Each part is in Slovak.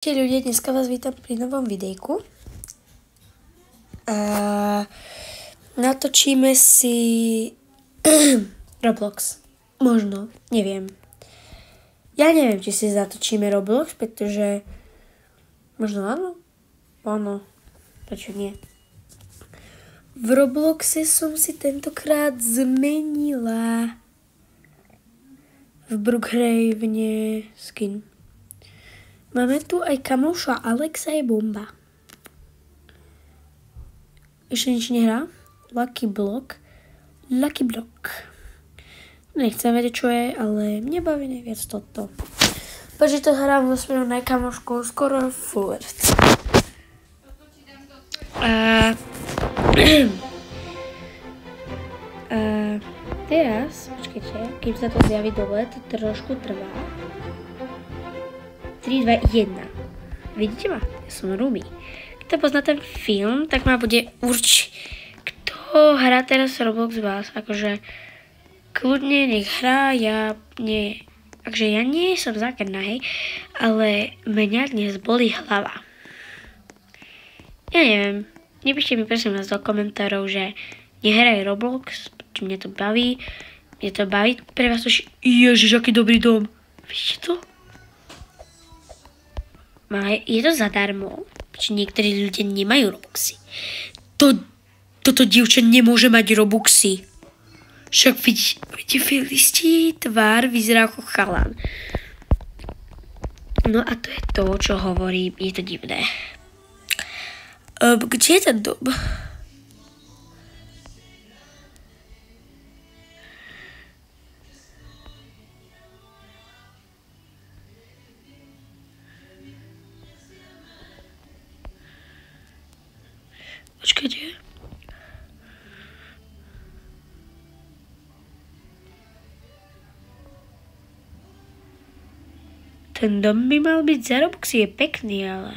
Ľudia, dneska vás vítam pri novom videjku. Natočíme si Roblox. Možno, neviem. Ja neviem, či si natočíme Roblox, pretože možno áno. Áno, prečo nie? V Robloxe som si tentokrát zmenila v Brookhavene skin. Máme tu aj kamoša Alexa je bomba. Ešte nič nehrá. Lucky Block. Nechcem vedieť, čo je, ale mne baví najviac toto. Pretože to hrám vo svojom najkamošku skoro furt. Teraz, počkajte, kým sa to zjaví dole, to trošku trvá. 3, 2, 1. Vidíte ma? Ja som Rumi. Kto pozná ten film, tak ma bude určiť, kto hrá teraz Roblox z vás. Akože kľudne nech hrá, ja nie. Takže ja nie som zákerná, hej, ale mňa dnes bolí hlava. Ja neviem, nepíšte mi prosím vás do komentárov, že nehraj Roblox, či mne to baví. Mne to baví, pre vás to ježiš, aký dobrý dom. Vidíte to? Je to zadarmo, či niektorí ľudia nemajú Robuxy. Toto dievča nemôže mať Robuxy. Však vidíte, filistí tvár vyzerá ako chalan. No a to je to, čo hovorím, je to divné. Kde je ten dom? Počkajte. Ten dom by mal byť za Robuxy, je pekný, ale...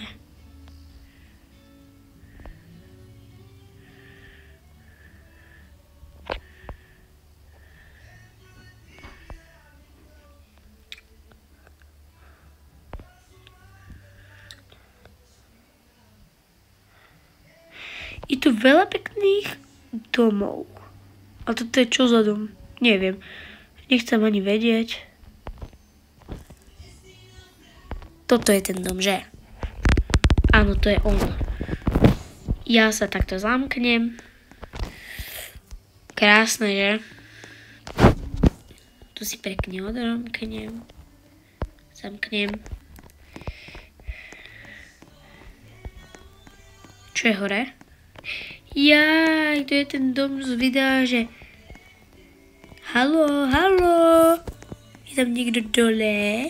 Je tu veľa pekných domov. A toto je čo za dom? Neviem. Nechcem ani vedieť. Toto je ten dom, že? Áno, to je on. Ja sa takto zamknem. Krásne, že? Tu si pekne odromknem. Zamknem. Čo je hore? Jaj, to je ten dom z videa, že... Haló, je tam niekto dole?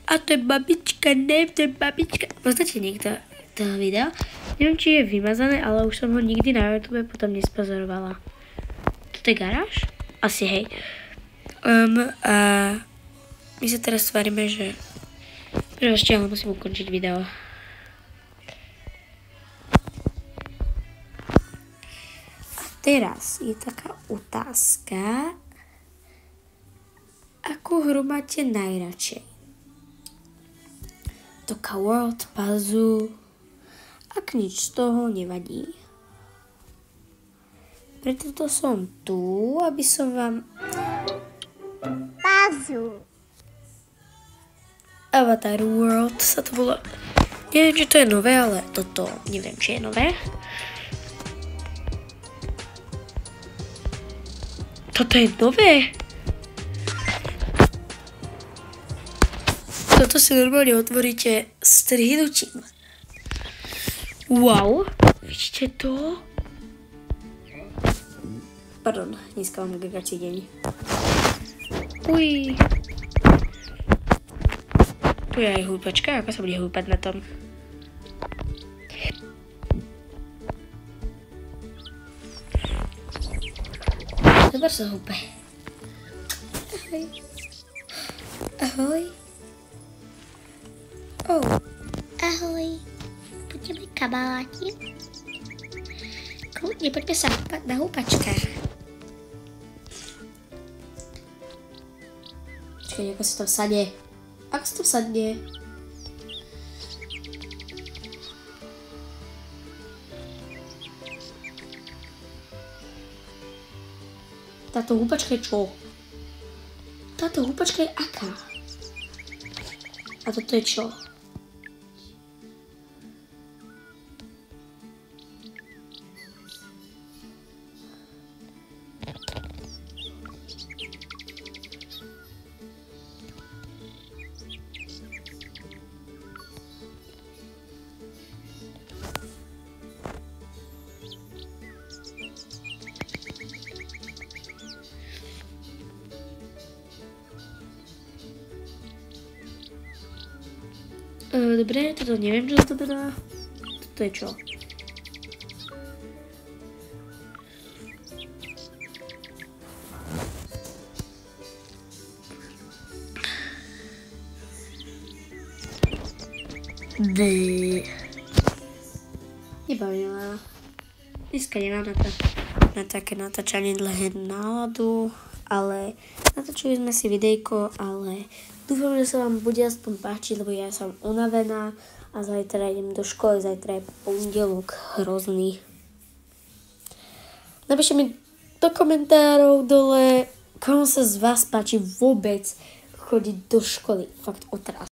A to je babička, to je babička. Poznáte niekto toho videa? Neviem, či je vymazané, ale už som ho nikdy na YouTube potom nespozorovala. Toto je garáž? Asi, hej. A my sa teraz tvárime, že... Prepačte, ale musím ukončiť video. Teraz je taká otázka, akú hru máte najradšej? Toka World, Puzzle, ak nič z toho nevadí. Preto som tu, aby som vám... Puzzle. Avatar World sa to volá. Neviem, či to je nové, ale toto neviem, či je nové. Toto je nové. Toto si normálne otvoríte strihnutím. Wow. Vidíte to? Pardon, dneska mám gagací deň. Uj. Tu je aj húpačka, ako sa bude húpať na tom. Dobar sa húpe. Ahoj. Ahoj. Ahoj. Poďme kamaráti. Kľudne, poďme sa húpať na húpačkách. Počkaj, ako sa to sadne. Ako sa to sadne? Táto húpačka je čo? Táto húpačka je aká? A toto je čo? Dobre, toto neviem, čo to znamená. Toto je čo? Nebaví ma. Dneska nemám na také natáčanie dlhé náladu, ale natáčali sme si videjko, ale dúfam, že sa vám bude aspoň páčiť, lebo ja som unavená a zajtra idem do školy, zajtra je pondelok hrozný. Napíšte mi do komentárov dole, komu sa z vás páči vôbec chodiť do školy. Fakt otras.